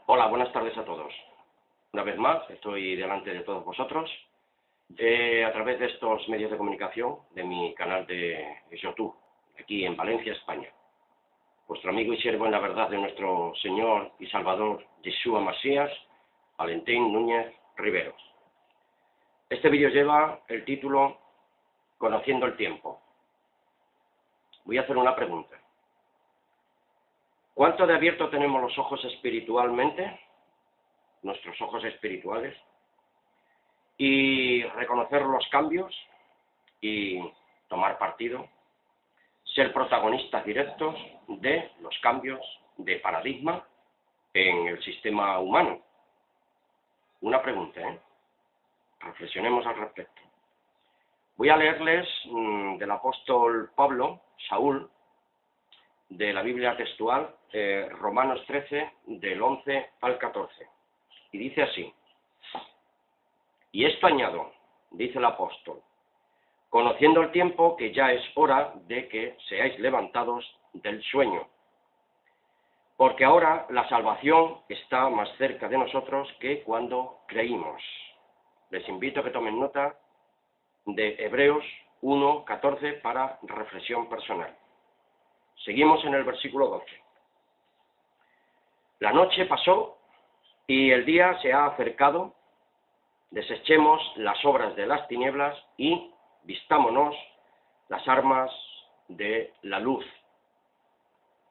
Hola, buenas tardes a todos. Una vez más, estoy delante de todos vosotros a través de estos medios de comunicación de mi canal de YouTube, aquí en Valencia, España. Vuestro amigo y siervo en la verdad de nuestro Señor y Salvador Yeshua Masías, Valentín Núñez Riveros. Este vídeo lleva el título Conociendo el tiempo. Voy a hacer una pregunta. ¿Cuánto de abierto tenemos los ojos espiritualmente, nuestros ojos espirituales, y reconocer los cambios y tomar partido, ser protagonistas directos de los cambios de paradigma en el sistema humano? Una pregunta, reflexionemos al respecto. Voy a leerles del apóstol Pablo, Saúl, de la Biblia textual, Romanos 13, del 11 al 14. Y dice así: y esto añado, dice el apóstol, conociendo el tiempo que ya es hora de que seáis levantados del sueño, porque ahora la salvación está más cerca de nosotros que cuando creímos. Les invito a que tomen nota de Hebreos 1, 14 para reflexión personal. Seguimos en el versículo 12. La noche pasó y el día se ha acercado. Desechemos las obras de las tinieblas y vistámonos las armas de la luz.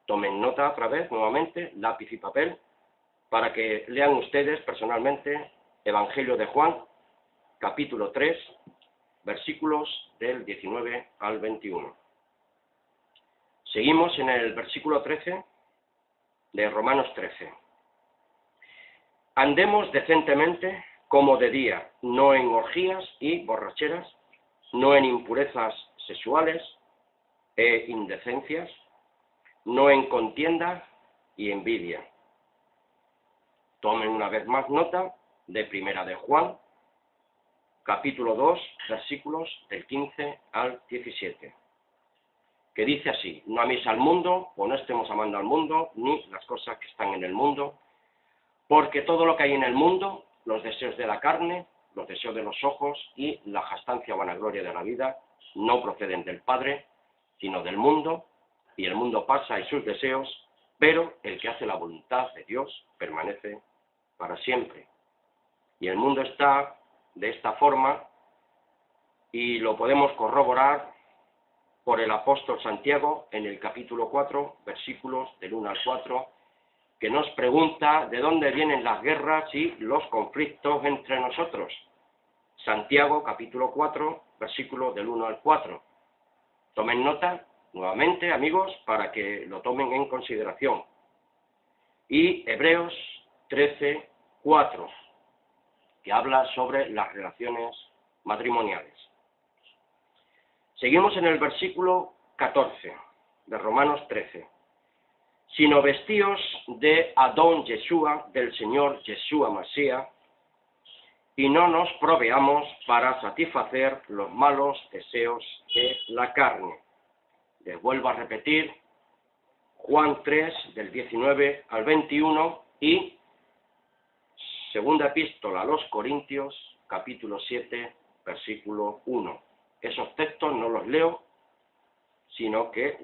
Tomen nota otra vez, nuevamente, lápiz y papel, para que lean ustedes personalmente Evangelio de Juan, capítulo 3, versículos del 19 al 21. Seguimos en el versículo 13 de Romanos 13. Andemos decentemente como de día, no en orgías y borracheras, no en impurezas sexuales e indecencias, no en contienda y envidia. Tomen una vez más nota de Primera de Juan, capítulo 2, versículos del 15 al 17. Que dice así: no améis al mundo, o no estemos amando al mundo, ni las cosas que están en el mundo, porque todo lo que hay en el mundo, los deseos de la carne, los deseos de los ojos y la jactancia o vanagloria de la vida, no proceden del Padre, sino del mundo, y el mundo pasa y sus deseos, pero el que hace la voluntad de Dios permanece para siempre. Y el mundo está de esta forma, y lo podemos corroborar por el apóstol Santiago en el capítulo 4, versículos del 1 al 4, que nos pregunta de dónde vienen las guerras y los conflictos entre nosotros. Santiago, capítulo 4, versículos del 1 al 4. Tomen nota, nuevamente, amigos, para que lo tomen en consideración. Y Hebreos 13, 4, que habla sobre las relaciones matrimoniales. Seguimos en el versículo 14 de Romanos 13. Sino vestíos de Adón Yeshua, del Señor Yeshua Masías, y no nos proveamos para satisfacer los malos deseos de la carne. Les vuelvo a repetir Juan 3, del 19 al 21, y segunda epístola a los Corintios, capítulo 7, versículo 1. Esos textos no los leo, sino que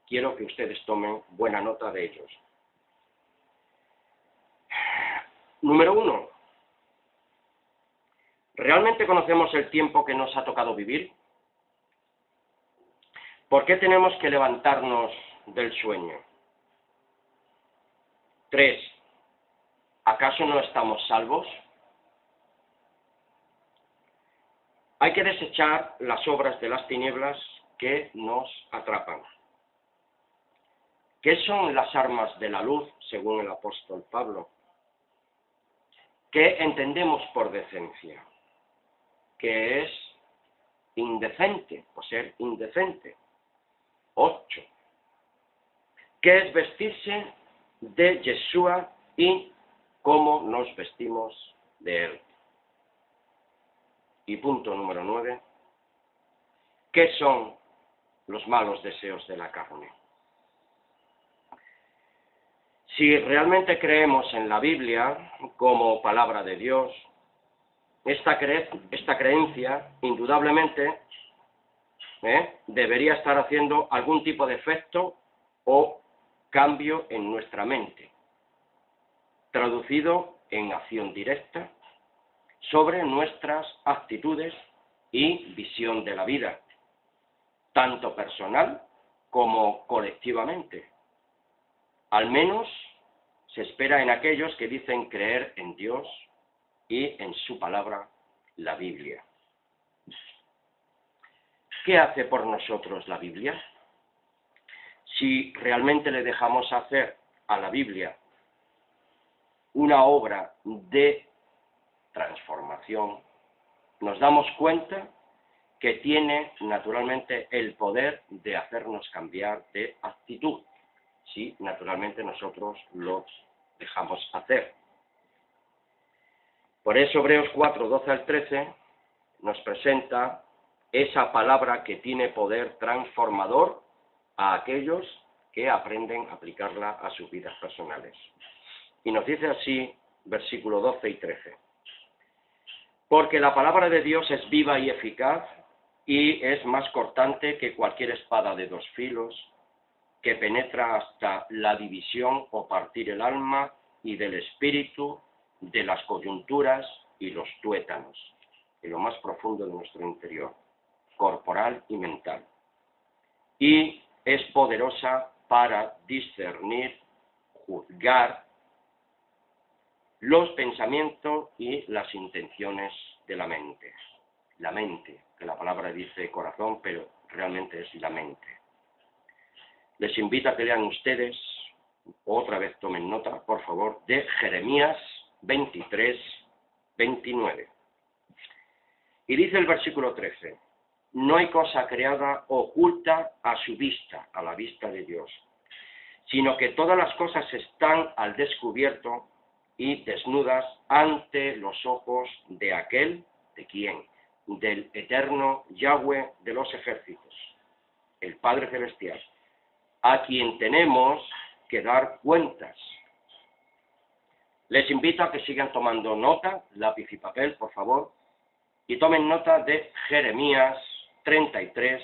quiero que ustedes tomen buena nota de ellos. Número 1. ¿Realmente conocemos el tiempo que nos ha tocado vivir? ¿Por qué tenemos que levantarnos del sueño? 3. ¿Acaso no estamos salvos? Hay que desechar las obras de las tinieblas que nos atrapan. ¿Qué son las armas de la luz, según el apóstol Pablo? ¿Qué entendemos por decencia? ¿Qué es indecente o ser indecente? 8. ¿Qué es vestirse de Yeshua y cómo nos vestimos de él? Y punto número 9. ¿Qué son los malos deseos de la carne? Si realmente creemos en la Biblia como palabra de Dios, esta creencia, indudablemente, debería estar haciendo algún tipo de efecto o cambio en nuestra mente, traducido en acción directa sobre nuestras actitudes y visión de la vida, tanto personal como colectivamente. Al menos se espera en aquellos que dicen creer en Dios y en su palabra, la Biblia. ¿Qué hace por nosotros la Biblia? Si realmente le dejamos hacer a la Biblia una obra de transformación, nos damos cuenta que tiene naturalmente el poder de hacernos cambiar de actitud, si naturalmente nosotros los dejamos hacer. Por eso Hebreos 4, 12 al 13 nos presenta esa palabra que tiene poder transformador a aquellos que aprenden a aplicarla a sus vidas personales. Y nos dice así, versículo 12 y 13. Porque la palabra de Dios es viva y eficaz, y es más cortante que cualquier espada de dos filos, que penetra hasta la división o partir el alma y del espíritu, de las coyunturas y los tuétanos, en lo más profundo de nuestro interior, corporal y mental. Y es poderosa para discernir, juzgar los pensamientos y las intenciones de la mente. La mente, que la palabra dice corazón, pero realmente es la mente. Les invito a que lean ustedes, otra vez tomen nota, por favor, de Jeremías 23, 29. Y dice el versículo 13, no hay cosa creada oculta a su vista, a la vista de Dios, sino que todas las cosas están al descubierto y desnudas ante los ojos de aquel, ¿de quién? Del eterno Yahweh de los ejércitos, el Padre Celestial, a quien tenemos que dar cuentas. Les invito a que sigan tomando nota, lápiz y papel, por favor, y tomen nota de Jeremías 33,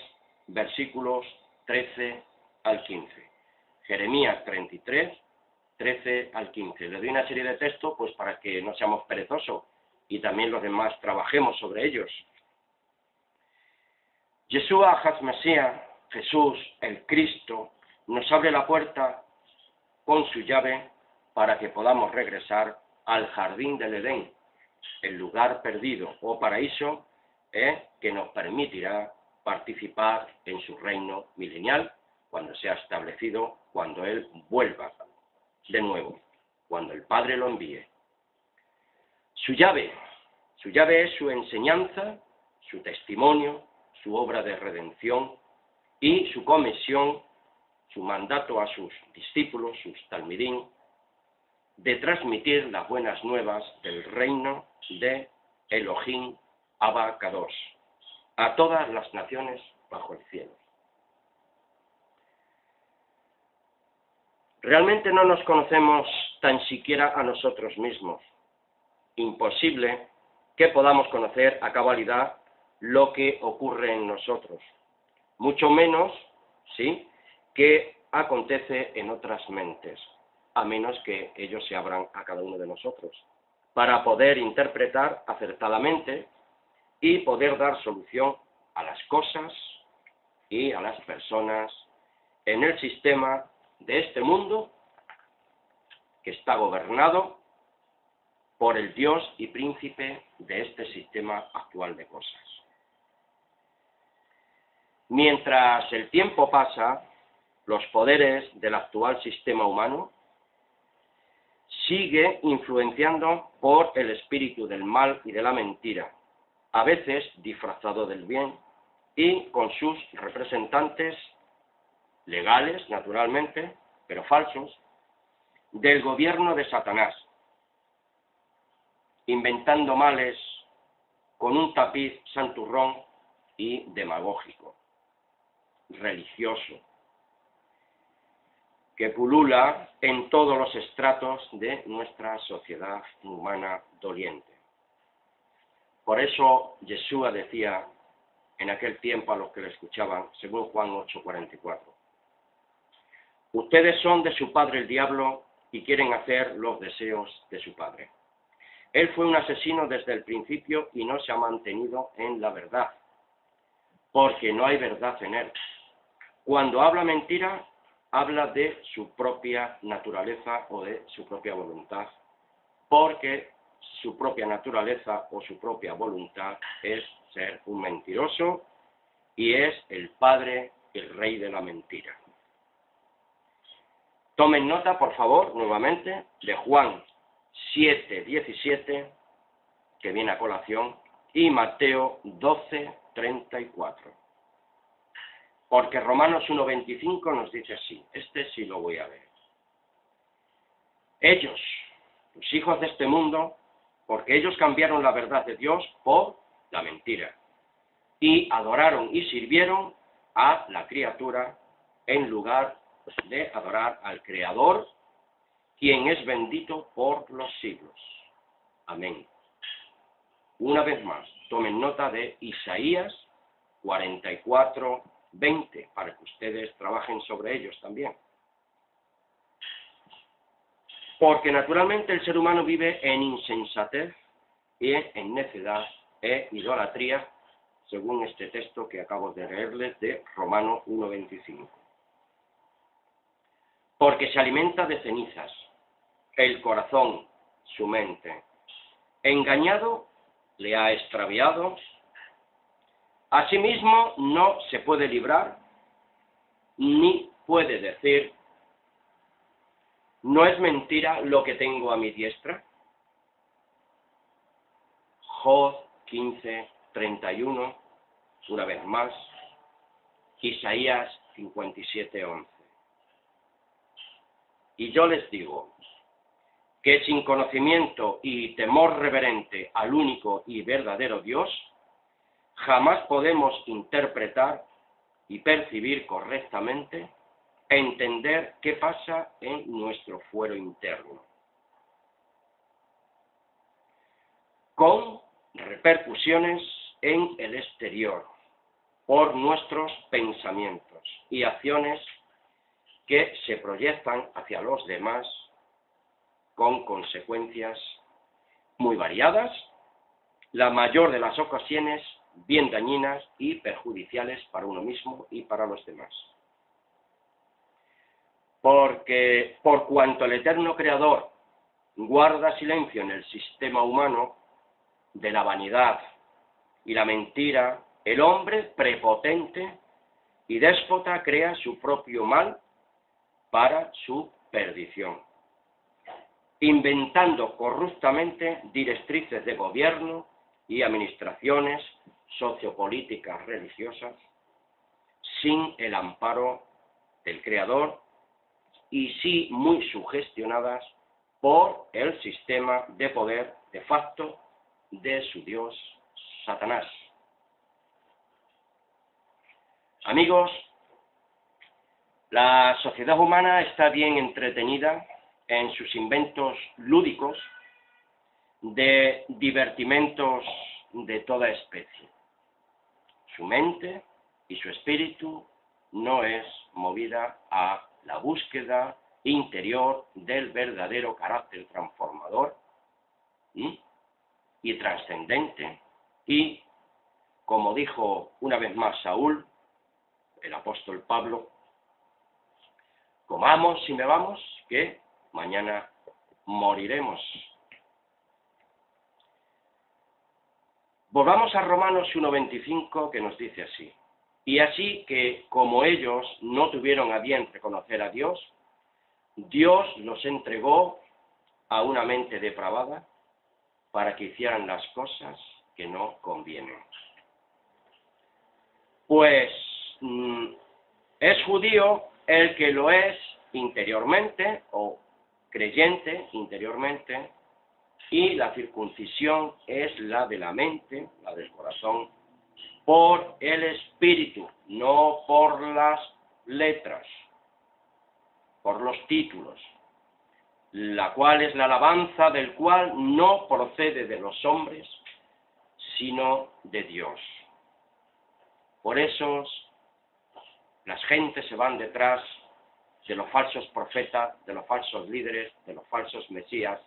versículos 13 al 15. Jeremías 33, 13 al 15. Les doy una serie de textos pues para que no seamos perezosos y también los demás trabajemos sobre ellos. Yeshua HaMashiach, Jesús, el Cristo, nos abre la puerta con su llave para que podamos regresar al jardín del Edén, el lugar perdido o paraíso que nos permitirá participar en su reino milenial cuando sea establecido, cuando Él vuelva de nuevo, cuando el Padre lo envíe. Su llave es su enseñanza, su testimonio, su obra de redención y su comisión, su mandato a sus discípulos, sus talmidín, de transmitir las buenas nuevas del reino de Elohim Abba Kadosh a todas las naciones bajo el cielo. Realmente no nos conocemos tan siquiera a nosotros mismos. Imposible que podamos conocer a cabalidad lo que ocurre en nosotros, mucho menos, ¿sí?, que acontece en otras mentes, a menos que ellos se abran a cada uno de nosotros, para poder interpretar acertadamente y poder dar solución a las cosas y a las personas en el sistema de este mundo que está gobernado por el Dios y príncipe de este sistema actual de cosas. Mientras el tiempo pasa, los poderes del actual sistema humano sigue influenciando por el espíritu del mal y de la mentira, a veces disfrazado del bien, y con sus representantes legales, naturalmente, pero falsos, del gobierno de Satanás, inventando males con un tapiz santurrón y demagógico, religioso. que pulula en todos los estratos de nuestra sociedad humana doliente. Por eso Yeshua decía en aquel tiempo a los que le escuchaban, según Juan 8:44, ustedes son de su padre el diablo y quieren hacer los deseos de su padre. Él fue un asesino desde el principio y no se ha mantenido en la verdad, porque no hay verdad en él. Cuando habla mentira, habla de su propia naturaleza o de su propia voluntad, porque su propia naturaleza o su propia voluntad es ser un mentiroso y es el padre, el rey de la mentira. Tomen nota, por favor, nuevamente, de Juan 7:17, que viene a colación, y Mateo 12:34. Porque Romanos 1:25 nos dice así, este sí lo voy a leer. Ellos, los hijos de este mundo, porque ellos cambiaron la verdad de Dios por la mentira, y adoraron y sirvieron a la criatura en lugar de adorar al Creador, quien es bendito por los siglos. Amén. Una vez más, tomen nota de Isaías 44:20, para que ustedes trabajen sobre ellos también. Porque naturalmente el ser humano vive en insensatez y en necedad e idolatría, según este texto que acabo de leerles de Romanos 1:25. Porque se alimenta de cenizas, el corazón, su mente, engañado, le ha extraviado, asimismo no se puede librar, ni puede decir, ¿no es mentira lo que tengo a mi diestra? Job 15:31, una vez más, Isaías 57:11. Y yo les digo que sin conocimiento y temor reverente al único y verdadero Dios, jamás podemos interpretar y percibir correctamente, entender qué pasa en nuestro fuero interno, con repercusiones en el exterior, por nuestros pensamientos y acciones que se proyectan hacia los demás con consecuencias muy variadas, la mayor de las ocasiones bien dañinas y perjudiciales para uno mismo y para los demás. Porque por cuanto el eterno Creador guarda silencio en el sistema humano de la vanidad y la mentira, el hombre prepotente y déspota crea su propio mal para su perdición, inventando corruptamente directrices de gobierno y administraciones sociopolíticas religiosas sin el amparo del Creador y sí muy sugestionadas por el sistema de poder de facto de su Dios Satanás. Amigos, la sociedad humana está bien entretenida en sus inventos lúdicos de divertimentos de toda especie. Su mente y su espíritu no es movida a la búsqueda interior del verdadero carácter transformador y trascendente. Y, como dijo una vez más Saúl, el apóstol Pablo, comamos y bebamos, que mañana moriremos. Volvamos a Romanos 1:25, que nos dice así: y así que, como ellos no tuvieron a bien reconocer a Dios, Dios los entregó a una mente depravada para que hicieran las cosas que no convienen. Pues es judío el que lo es interiormente, o creyente interiormente, y la circuncisión es la de la mente, la del corazón, por el espíritu, no por las letras. por los títulos, la cual es la alabanza del cual no procede de los hombres, sino de Dios. Por eso las gentes se van detrás de los falsos profetas, de los falsos líderes, de los falsos mesías,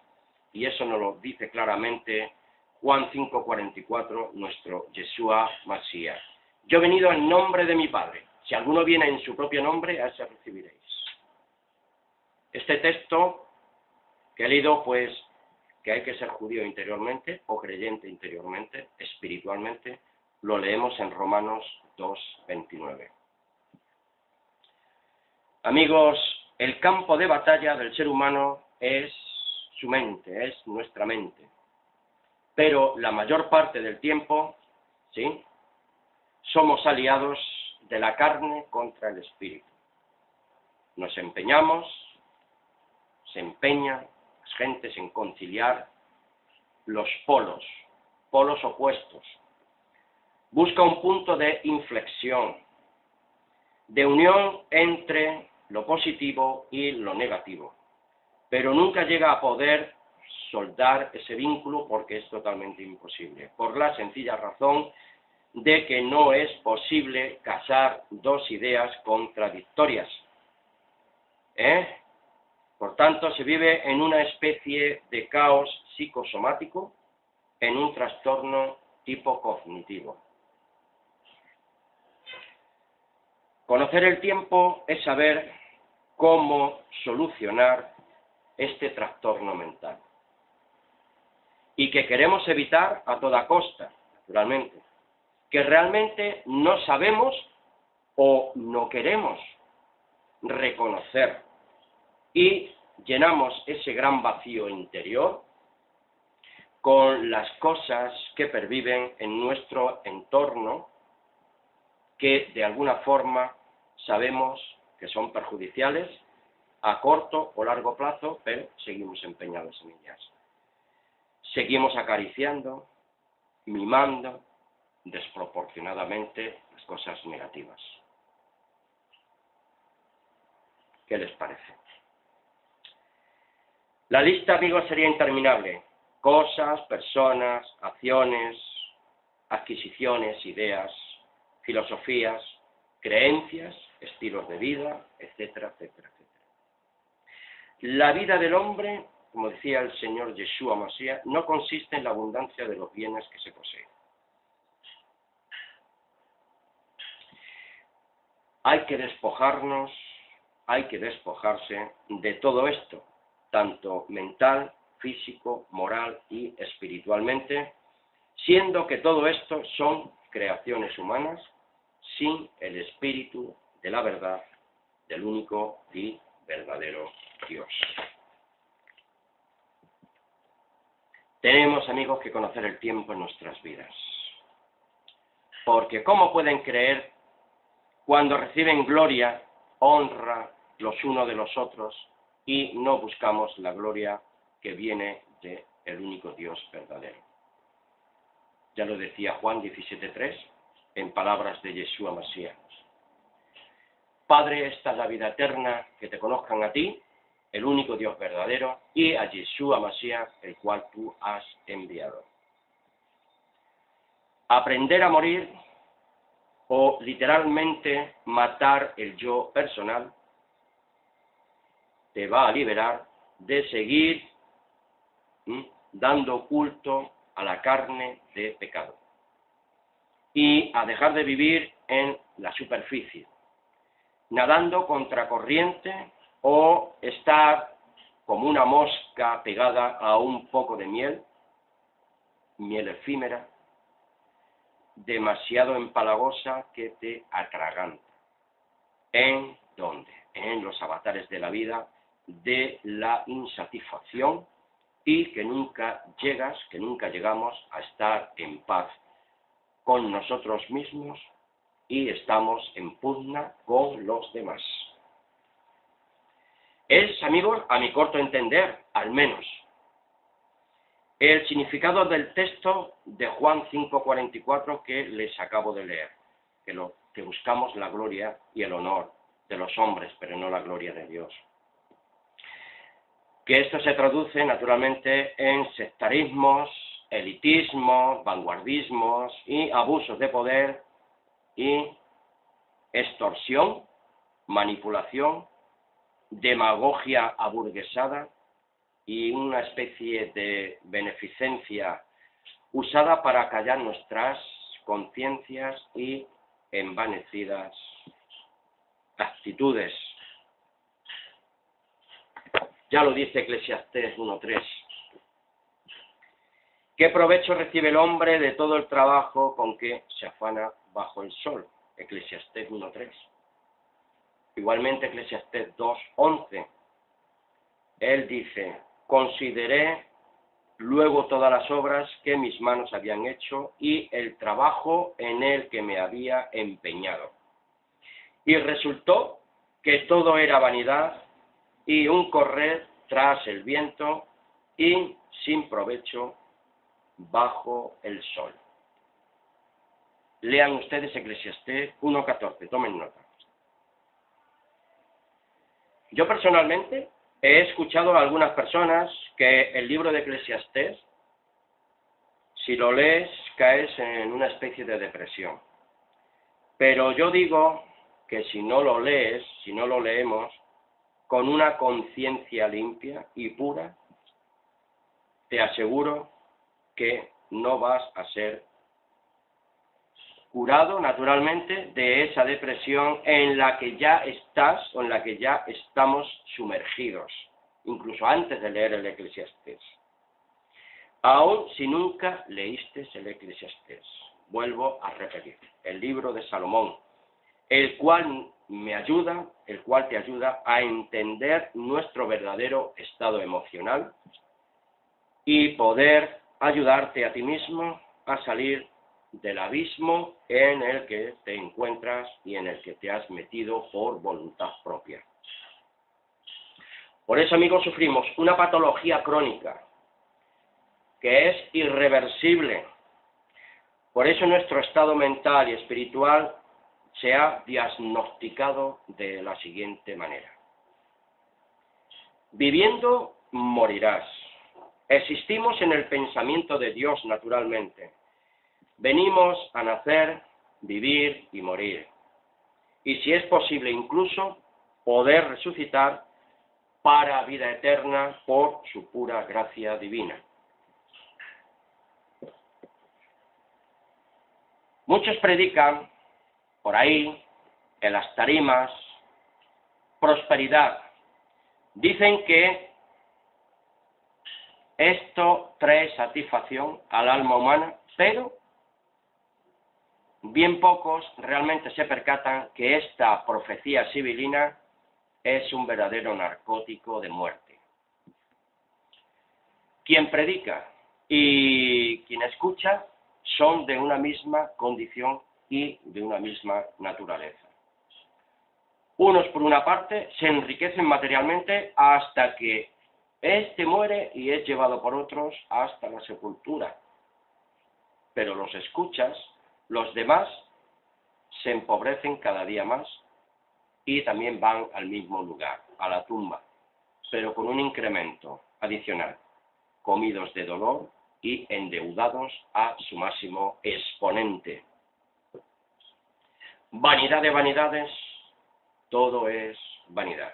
y eso nos lo dice claramente Juan 5:44, nuestro Yeshua Masías. Yo he venido en nombre de mi Padre. Si alguno viene en su propio nombre, a ese recibiréis. Este texto que he leído, pues, que hay que ser judío interiormente o creyente interiormente, espiritualmente, lo leemos en Romanos 2:29. Amigos, el campo de batalla del ser humano es su mente, es nuestra mente. Pero la mayor parte del tiempo, ¿sí?, somos aliados de la carne contra el espíritu. Nos empeñamos, se empeñan las gentes en conciliar los polos opuestos. Busca un punto de inflexión, de unión entre lo positivo y lo negativo, pero nunca llega a poder soldar ese vínculo porque es totalmente imposible, por la sencilla razón de que no es posible casar dos ideas contradictorias. Por tanto, se vive en una especie de caos psicosomático, en un trastorno tipo cognitivo. Conocer el tiempo es saber cómo solucionar este trastorno mental. Y que queremos evitar a toda costa, naturalmente. Que realmente no sabemos o no queremos reconocer. Y llenamos ese gran vacío interior con las cosas que perviven en nuestro entorno, que de alguna forma sabemos que son perjudiciales a corto o largo plazo, pero seguimos empeñados en ellas. Seguimos acariciando, mimando desproporcionadamente las cosas negativas. ¿Qué les parece? La lista, amigos, sería interminable. Cosas, personas, acciones, adquisiciones, ideas, filosofías, creencias, estilos de vida, etcétera, etcétera, etcétera. La vida del hombre, como decía el Señor Yeshua Masías, no consiste en la abundancia de los bienes que se poseen. Hay que despojarnos, hay que despojarse de todo esto, tanto mental, físico, moral y espiritualmente, siendo que todo esto son creaciones humanas sin el espíritu de la verdad, del único y verdadero Dios. Tenemos, amigos, que conocer el tiempo en nuestras vidas. Porque ¿cómo pueden creer cuando reciben gloria, honra los unos de los otros y no buscamos la gloria que viene del único Dios verdadero? Ya lo decía Juan 17:3 en palabras de Yeshua Masías. Padre, esta es la vida eterna, que te conozcan a ti, el único Dios verdadero, y a Yeshua Masías, el cual tú has enviado. Aprender a morir, o literalmente matar el yo personal, te va a liberar de seguir dando culto a la carne de pecado y a dejar de vivir en la superficie, nadando contracorriente o estar como una mosca pegada a un poco de miel efímera, demasiado empalagosa que te atraganta. ¿En dónde? En los avatares de la vida, de la insatisfacción, y que nunca llegamos a estar en paz con nosotros mismos y estamos en pugna con los demás. Es, amigos, a mi corto entender, al menos, el significado del texto de Juan 5:44 que les acabo de leer, que buscamos la gloria y el honor de los hombres, pero no la gloria de Dios. que esto se traduce naturalmente en sectarismos, elitismos, vanguardismos y abusos de poder y extorsión, manipulación, demagogia aburguesada y una especie de beneficencia usada para callar nuestras conciencias y envanecidas actitudes. Ya lo dice Eclesiastés 1:3. ¿Qué provecho recibe el hombre de todo el trabajo con que se afana bajo el sol? Eclesiastés 1:3. Igualmente Eclesiastés 2:11. Él dice: consideré luego todas las obras que mis manos habían hecho y el trabajo en el que me había empeñado. Y resultó que todo era vanidad y un correr tras el viento y sin provecho bajo el sol. Lean ustedes Eclesiastés 1:14, tomen nota. Yo personalmente he escuchado a algunas personas que el libro de Eclesiastés, si lo lees, caes en una especie de depresión. Pero yo digo que si no lo lees, si no lo leemos, con una conciencia limpia y pura, te aseguro que no vas a ser curado naturalmente de esa depresión en la que ya estás o en la que ya estamos sumergidos, incluso antes de leer el Eclesiastés. Aun si nunca leíste el Eclesiastés, vuelvo a repetir, el libro de Salomón, el cual te ayuda a entender nuestro verdadero estado emocional y poder ayudarte a ti mismo a salir del abismo en el que te encuentras y en el que te has metido por voluntad propia. Por eso, amigos, sufrimos una patología crónica que es irreversible. Por eso nuestro estado mental y espiritual se ha diagnosticado de la siguiente manera. Viviendo, morirás. Existimos en el pensamiento de Dios naturalmente. Venimos a nacer, vivir y morir. Y si es posible incluso poder resucitar para vida eterna por su pura gracia divina. Muchos predican por ahí, en las tarimas, prosperidad. Dicen que esto trae satisfacción al alma humana, pero bien pocos realmente se percatan que esta profecía sibilina es un verdadero narcótico de muerte. Quien predica y quien escucha son de una misma condición y de una misma naturaleza. Unos, por una parte, se enriquecen materialmente hasta que éste muere y es llevado por otros hasta la sepultura. Pero los escuchas, los demás, se empobrecen cada día más y también van al mismo lugar, a la tumba, pero con un incremento adicional, comidos de dolor y endeudados a su máximo exponente. Vanidad de vanidades, todo es vanidad.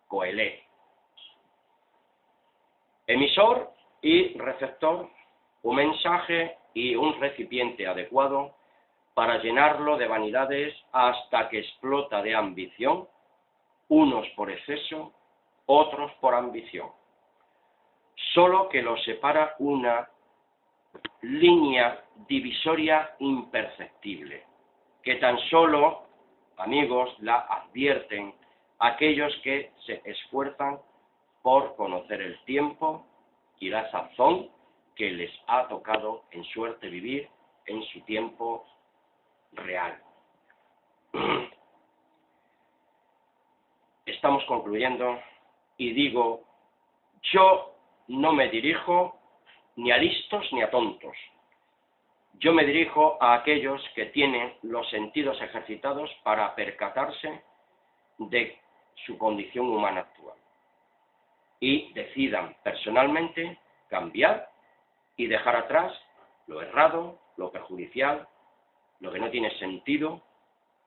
Coelé. Emisor y receptor, un mensaje y un recipiente adecuado para llenarlo de vanidades hasta que explota de ambición, unos por exceso, otros por ambición. Solo que los separa una línea divisoria imperceptible, que tan solo, amigos, la advierten aquellos que se esfuerzan por conocer el tiempo y la sazón que les ha tocado en suerte vivir en su tiempo real. Estamos concluyendo y digo, yo no me dirijo ni a listos ni a tontos. Yo me dirijo a aquellos que tienen los sentidos ejercitados para percatarse de su condición humana actual. y decidan personalmente cambiar y dejar atrás lo errado, lo perjudicial, lo que no tiene sentido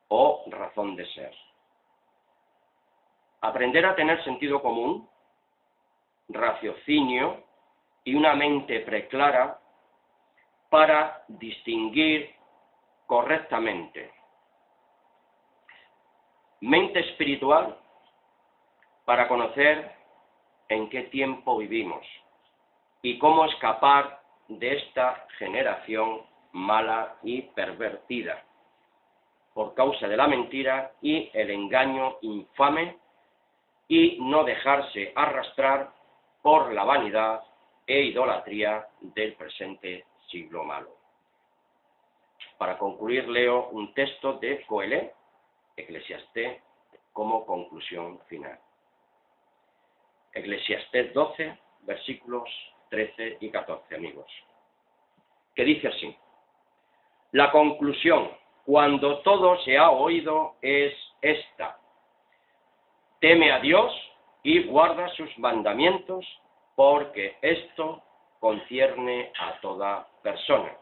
o razón de ser. Aprender a tener sentido común, raciocinio y una mente preclara para distinguir correctamente. Mente espiritual para conocer en qué tiempo vivimos y cómo escapar de esta generación mala y pervertida por causa de la mentira y el engaño infame, y no dejarse arrastrar por la vanidad e idolatría del presente siglo malo. Para concluir, leo un texto de Coelho, Eclesiastés, como conclusión final. Eclesiastés 12, versículos 13 y 14, amigos, que dice así: la conclusión, cuando todo se ha oído, es esta: teme a Dios y guarda sus mandamientos, porque esto concierne a toda persona.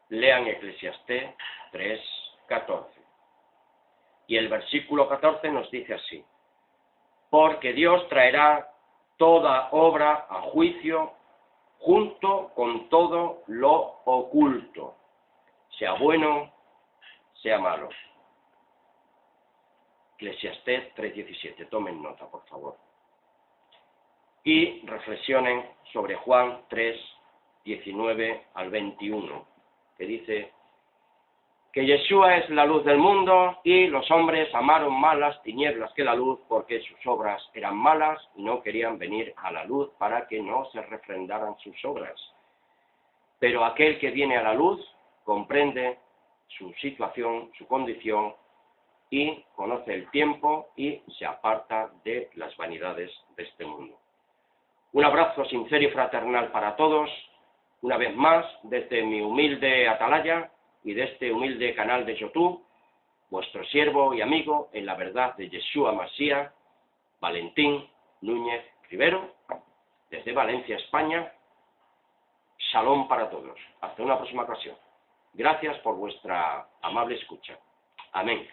Lean Eclesiastés 3:14. Y el versículo 14 nos dice así: porque Dios traerá toda obra a juicio junto con todo lo oculto, sea bueno, sea malo. Eclesiastés 3:17, tomen nota, por favor. Y reflexionen sobre Juan 3:19 al 21, que dice que Yeshua es la luz del mundo y los hombres amaron más las tinieblas que la luz porque sus obras eran malas y no querían venir a la luz para que no se refrendaran sus obras. Pero aquel que viene a la luz comprende su situación, su condición, y conoce el tiempo y se aparta de las vanidades de este mundo. Un abrazo sincero y fraternal para todos, una vez más, desde mi humilde atalaya y de este humilde canal de YouTube, vuestro siervo y amigo en la verdad de Yeshua Mashiach, Valentín Núñez Rivero, desde Valencia, España. Shalom para todos. Hasta una próxima ocasión. Gracias por vuestra amable escucha. Amén.